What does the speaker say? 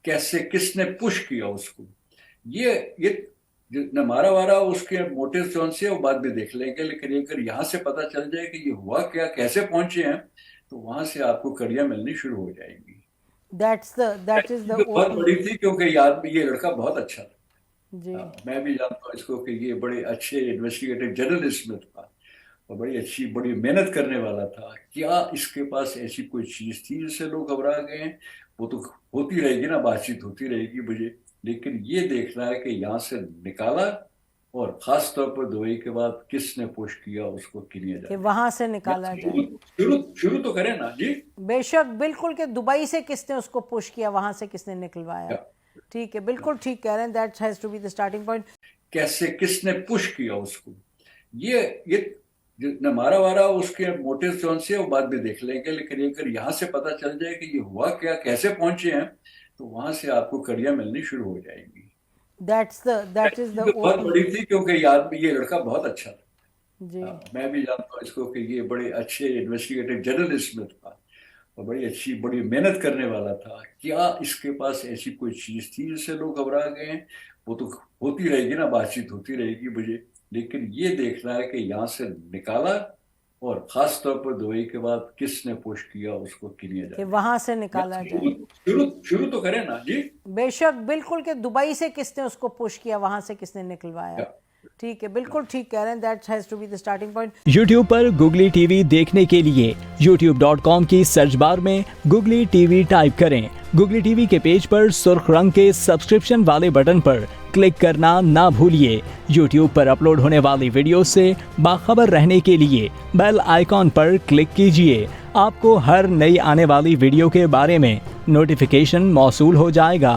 कैसे किसने पुश किया उसको, ये न मारा वारा उसके मोटिव कौन से वो बाद में देख लेंगे, लेकिन अगर यहाँ से पता चल जाए कि ये हुआ क्या, कैसे पहुंचे हैं, तो वहां से आपको कड़ियां मिलनी शुरू हो जाएंगी। दैट इज द बहुत बड़ी थी क्योंकि यार ये लड़का बहुत अच्छा था। जी। मैं भी जानता हूँ इसको कि ये बड़े अच्छे इन्वेस्टिगेटिव जर्नलिस्ट में था और बड़ी अच्छी बड़ी मेहनत करने वाला था। क्या इसके पास ऐसी कोई चीज थी जिससे लोग घबरा गए हैं? वो तो होती रहेगी ना, बातचीत होती रहेगी मुझे, लेकिन ये देखना है कि यहाँ से निकाला, और खास तौर पर दुबई के बाद किसने पुश किया उसको किनिया कि जाने। वहां से निकाला जाए। शुरू शुरू तो करें ना जी। बेशक, बिल्कुल, कि दुबई से किसने उसको पुश किया, वहां से किसने निकलवाया। ठीक है, बिल्कुल ठीक कह रहे हैं, that has to be the starting point. कैसे किसने पुश किया उसको, ये न मारा वारा उसके मोटिव कौन से वो बाद में देख लेंगे, लेकिन अगर यहाँ से पता चल जाए कि ये हुआ क्या, कैसे पहुंचे हैं, तो वहां से आपको कड़ियां मिलनी शुरू हो जाएंगी। दैट इज द बहुत बड़ी थी क्योंकि यार ये लड़का बहुत अच्छा था। जी। मैं भी जानता हूँ इसको कि ये बड़े अच्छे इन्वेस्टिगेटिव जर्नलिस्ट में था और बड़ी अच्छी बड़ी मेहनत करने वाला था। क्या इसके पास ऐसी कोई चीज थी जिससे लोग घबरा गए हैं? वो तो होती रहेगी ना, बातचीत होती रहेगी मुझे, लेकिन ये देखना है कि यहाँ से निकाला, और खास तौर पर दुबई के बाद किसने पुश किया उसको किनिया कि जाने। वहां से निकाला जाए। शुरू तो करें ना जी। बेशक, बिल्कुल, कि दुबई से किसने उसको पुश किया, वहां से किसने निकलवाया। ठीक है, बिल्कुल ठीक कह रहे हैं, that has to be the starting point. YouTube पर Googly TV देखने के लिए youtube.com की सर्च बार में Googly TV टाइप करें। Googly TV के पेज पर सुर्ख रंग के सब्सक्रिप्शन वाले बटन पर क्लिक करना ना भूलिए। YouTube पर अपलोड होने वाली वीडियो से बाखबर रहने के लिए बेल आइकॉन पर क्लिक कीजिए। आपको हर नई आने वाली वीडियो के बारे में नोटिफिकेशन मौसूल हो जाएगा।